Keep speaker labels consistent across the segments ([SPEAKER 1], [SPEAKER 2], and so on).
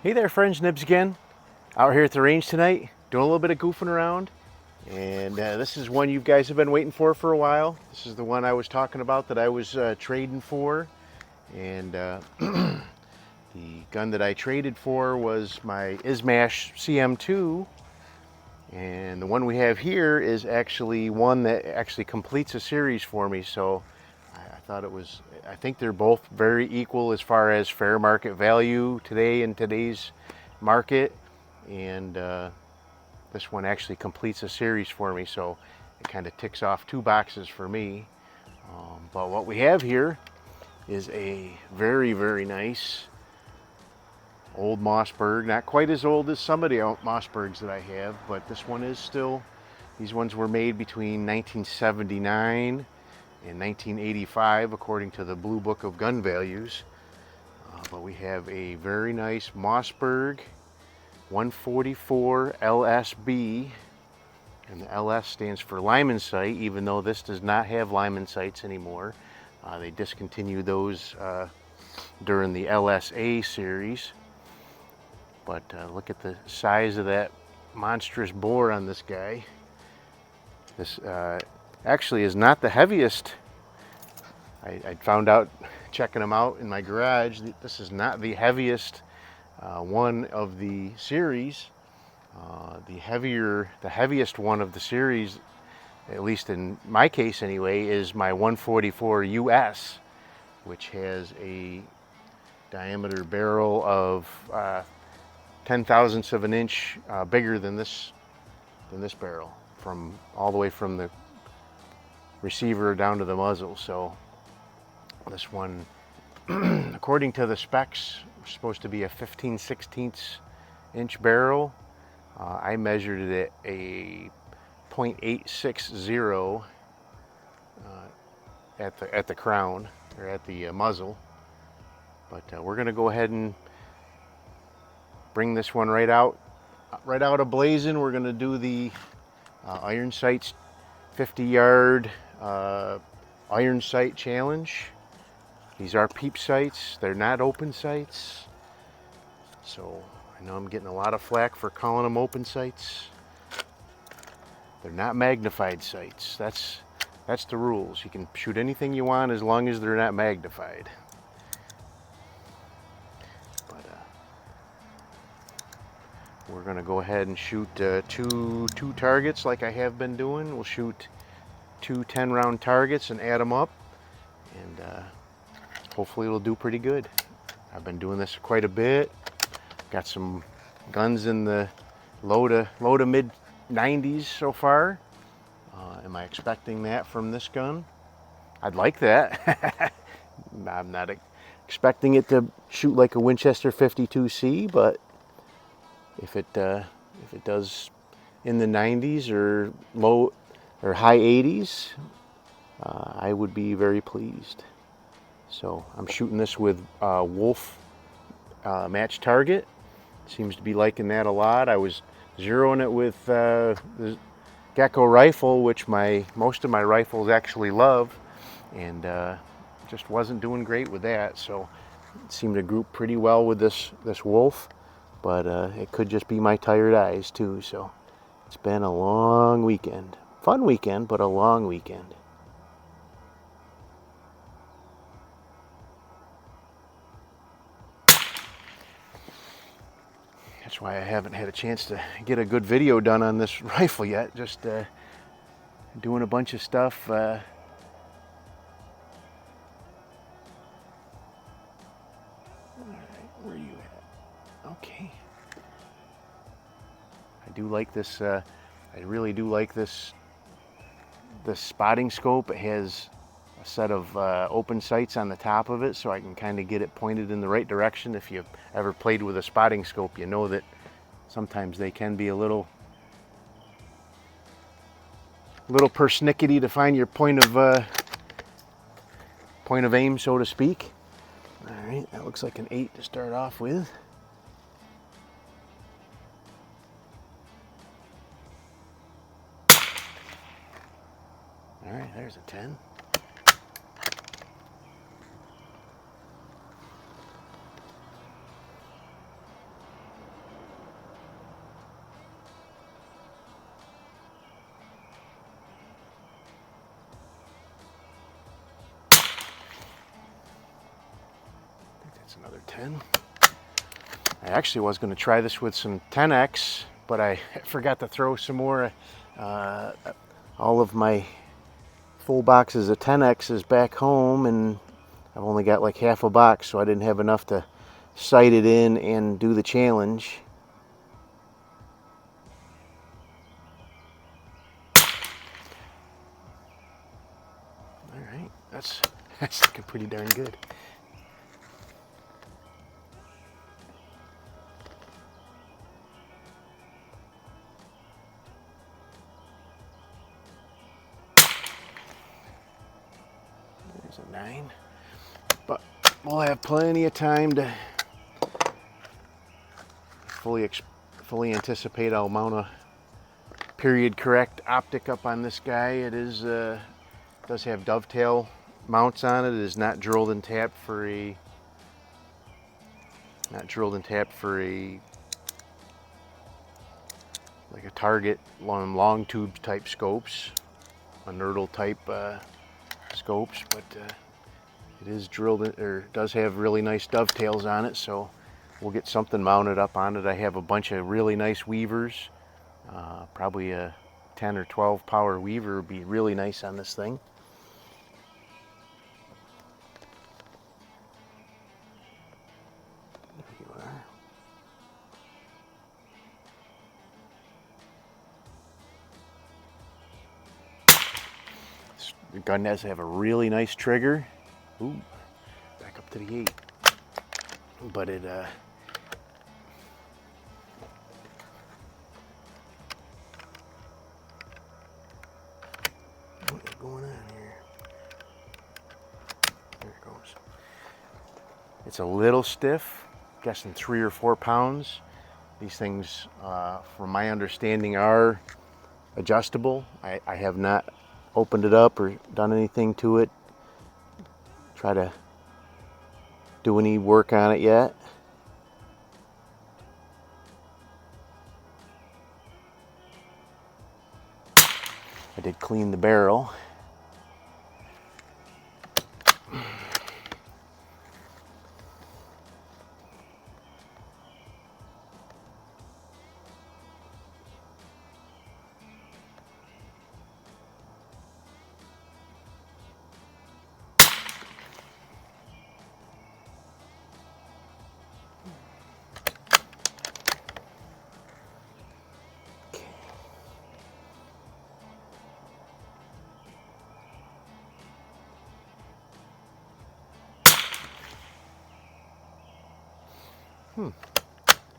[SPEAKER 1] Hey there friends, Nibs again. Out here at the range tonight, doing a little bit of goofing around. And this is one you guys have been waiting for a while. This is the one I was talking about that I was trading for. And the gun that I traded for was my Izmash CM2. And the one we have here is actually one that actually completes a series for me. So I think they're both very equal as far as fair market value today in today's market. And this one actually completes a series for me, so it kind of ticks off two boxes for me. But what we have here is a very, very nice old Mossberg. Not quite as old as some of the Mossbergs that I have, but this one is still, these ones were made between 1979 and 1985 according to the Blue Book of Gun Values. But we have a very nice Mossberg 144 LSB, and the LS stands for Lyman sight, even though this does not have Lyman sights anymore. They discontinued those during the LSA series. But look at the size of that monstrous bore on this guy. This actually is not the heaviest. I found out checking them out in my garage that this is not the heaviest one of the series. The heaviest one of the series, at least in my case anyway, is my 144 US, which has a diameter barrel of 10 thousandths of an inch bigger than this barrel, from all the way from the receiver down to the muzzle. So this one, according to the specs, is supposed to be a 15/16 inch barrel. I measured it at a 0.860 at the crown, or at the muzzle. But we're gonna go ahead and bring this one right out of blazing. We're gonna do the iron sights 50-yard iron sight challenge. These are peep sights. They're not open sights. So I know I'm getting a lot of flack for calling them open sights. They're not magnified sights. That's the rules. You can shoot anything you want as long as they're not magnified. But we're gonna go ahead and shoot two targets like I have been doing. We'll shoot two 10-round targets and add them up, and hopefully it'll do pretty good. I've been doing this quite a bit. Got some guns in the low to mid 90s so far. Am I expecting that from this gun? I'd like that. I'm not expecting it to shoot like a Winchester 52C, but if it does in the 90s or low or high 80s, I would be very pleased. So I'm shooting this with Wolf match target. Seems to be liking that a lot. I was zeroing it with the Gecko rifle, which most of my rifles actually love, and just wasn't doing great with that. So it seemed to group pretty well with this Wolf, but it could just be my tired eyes too. So it's been a long weekend, fun weekend, but a long weekend. That's why I haven't had a chance to get a good video done on this rifle yet. Just doing a bunch of stuff. All right, where are you at? Okay. I do like this. I really do like this spotting scope. It has a set of open sights on the top of it, so I can kind of get it pointed in the right direction. If you've ever played with a spotting scope, you know that sometimes they can be a little persnickety to find your point of aim, so to speak. All right, that looks like an 8 to start off with. All right, there's a 10. That's another 10. I actually was going to try this with some 10X, but I forgot to throw some more. All of my full boxes of 10Xs back home, and I've only got like half a box, so I didn't have enough to sight it in and do the challenge. All right, that's looking pretty darn good. There's a 9. But we'll have plenty of time to fully anticipate. I'll mount a period correct optic up on this guy. It is does have dovetail mounts on it. It is not drilled and tapped for a like a target long tube type scopes, a nerdle type scopes, but it is drilled in, or does have really nice dovetails on it, so we'll get something mounted up on it. I have a bunch of really nice weavers. Probably a 10 or 12 power weaver would be really nice on this thing. There you are. The gun does have a really nice trigger. Ooh, back up to the 8. But it what is going on here? There it goes. It's a little stiff, guessing 3 or 4 pounds. These things, from my understanding, are adjustable. I have not opened it up or done anything to it, try to do any work on it yet. I did clean the barrel.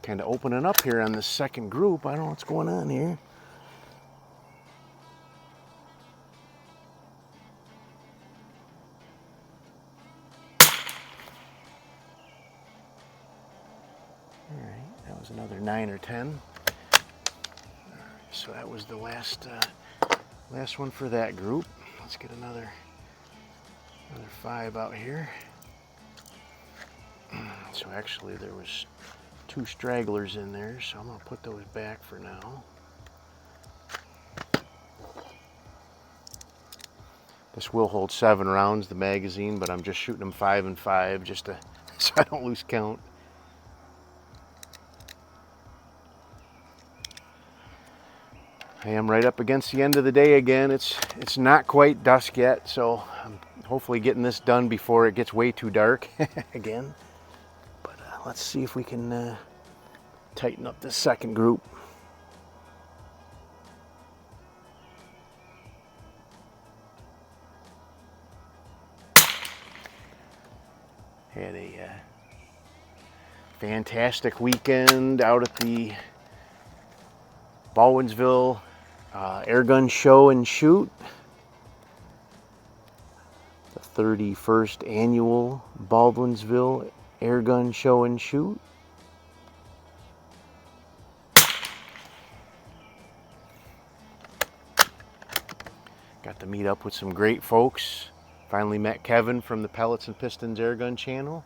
[SPEAKER 1] Kind of opening up here on this second group. I don't know what's going on here. All right, that was another 9 or 10. So that was the last one for that group. Let's get another 5 out here. So actually there was 2 stragglers in there, so I'm going to put those back for now. This will hold 7 rounds, the magazine, but I'm just shooting them 5 and 5 just to, so I don't lose count. I am right up against the end of the day again. It's not quite dusk yet, so I'm hopefully getting this done before it gets way too dark again. But let's see if we can tighten up this second group. Had a fantastic weekend out at the Baldwinsville Airgun Show and Shoot. The 31st annual Baldwinsville Airgun Show and Shoot. Got to meet up with some great folks. Finally met Kevin from the Pellets and Pistons Airgun channel.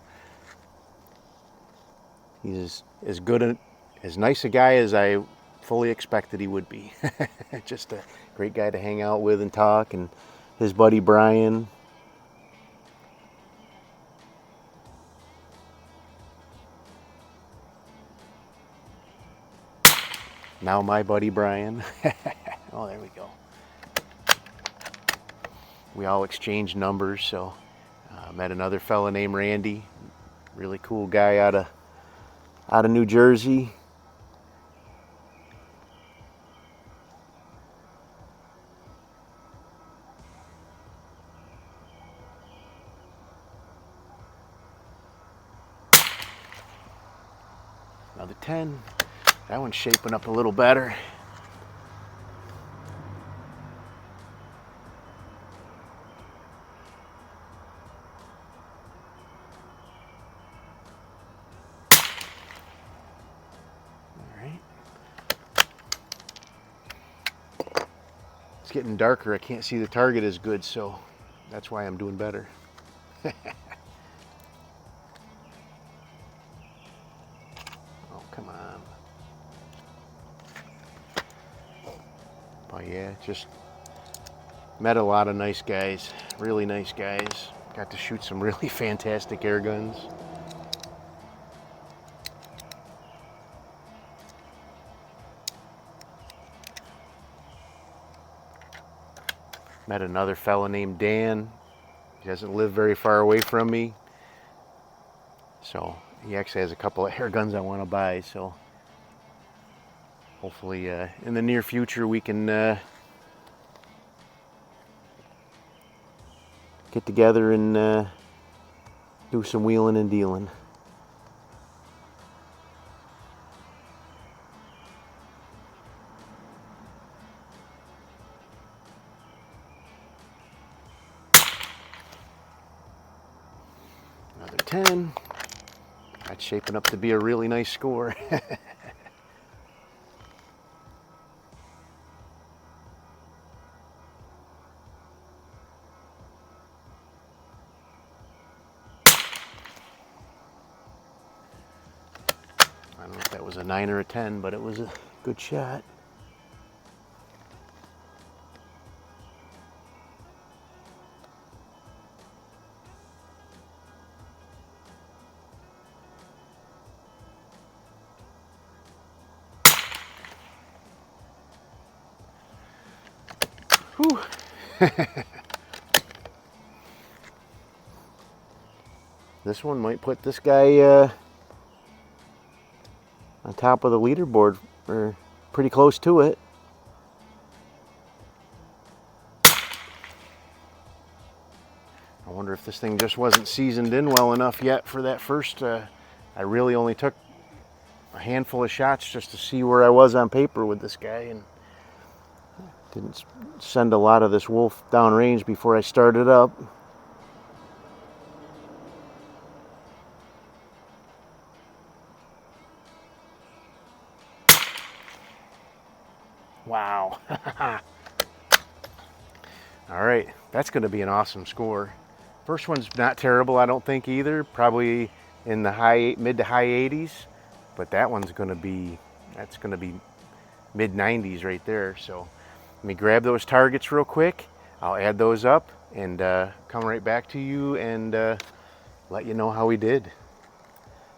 [SPEAKER 1] He's as good, as nice a guy as I fully expected he would be. Just a great guy to hang out with and talk, and his buddy Brian. Now my buddy Brian. Oh, there we go. We all exchanged numbers, so met another fella named Randy. Really cool guy out of New Jersey. Another 10. That one's shaping up a little better. It's getting darker. I can't see the target as good, so that's why I'm doing better. Oh, come on. But yeah, just met a lot of nice guys, really nice guys. Got to shoot some really fantastic air guns. Met another fella named Dan. He doesn't live very far away from me. So he actually has a couple of air guns I want to buy. So hopefully in the near future we can get together and do some wheeling and dealing. Another 10. That's shaping up to be a really nice score. I don't know if that was a 9 or a 10, but it was a good shot. Whew. This one might put this guy on top of the leaderboard, or pretty close to it. I wonder if this thing just wasn't seasoned in well enough yet for that first. I really only took a handful of shots just to see where I was on paper with this guy, and didn't send a lot of this wolf downrange before I started up. Wow. All right, that's going to be an awesome score. First one's not terrible, I don't think either. Probably in the mid to high 80s, but that one's going to be, that's going to be mid 90s right there. So let me grab those targets real quick. I'll add those up and come right back to you and let you know how we did.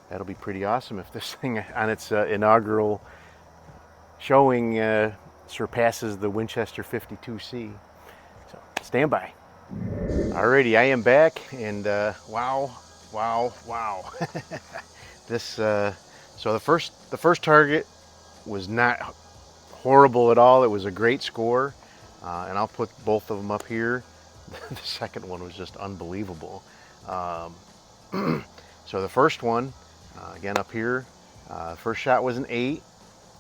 [SPEAKER 1] That'll be pretty awesome if this thing on its inaugural showing surpasses the Winchester 52C. So stand by. Alrighty, I am back, and wow. This so the first target was not horrible at all. It was a great score, and I'll put both of them up here. The second one was just unbelievable. So the first one, again up here, first shot was an 8,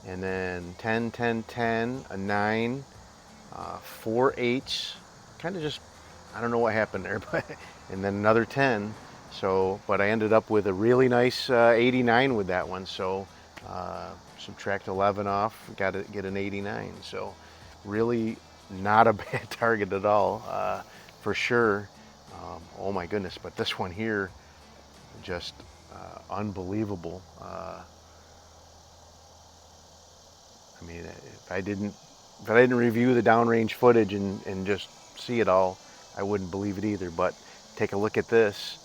[SPEAKER 1] and then 10, 10, 10, a 9, 4 8s, kind of just, I don't know what happened there, but, and then another 10. So, but I ended up with a really nice 89 with that one. So subtract 11 off, got to get an 89. So really not a bad target at all, for sure. Oh my goodness, but this one here, just unbelievable. I mean, if I didn't review the downrange footage and just see it all, I wouldn't believe it either. But take a look at this.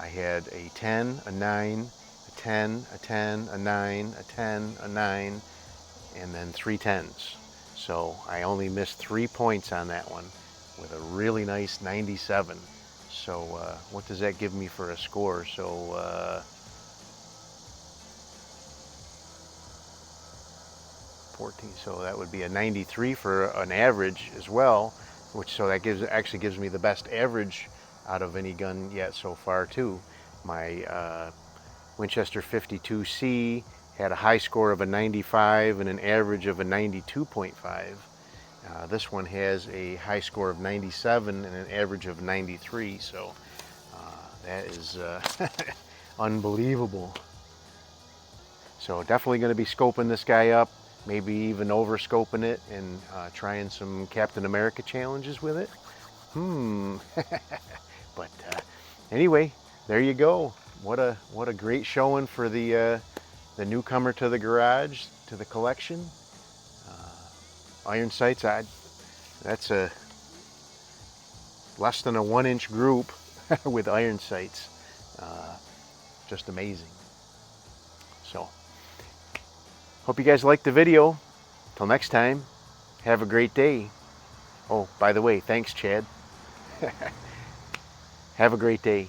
[SPEAKER 1] I had a 10, a 9, a 10, a 10, a 9, a 10, a 9, and then 3 10s. So I only missed 3 points on that one with a really nice 97. So what does that give me for a score? So 14, so that would be a 93 for an average as well, which so that actually gives me the best average out of any gun yet so far too. My Winchester 52C had a high score of a 95 and an average of a 92.5. This one has a high score of 97 and an average of 93, so that is unbelievable. So definitely going to be scoping this guy up, maybe even over scoping it and trying some Captain America challenges with it. But anyway, there you go. What a great showing for the newcomer to the garage, to the collection. Iron sights, that's a less than a 1-inch group with iron sights. Just amazing. So, hope you guys liked the video. Till next time, have a great day. Oh, by the way, thanks, Chad. Have a great day.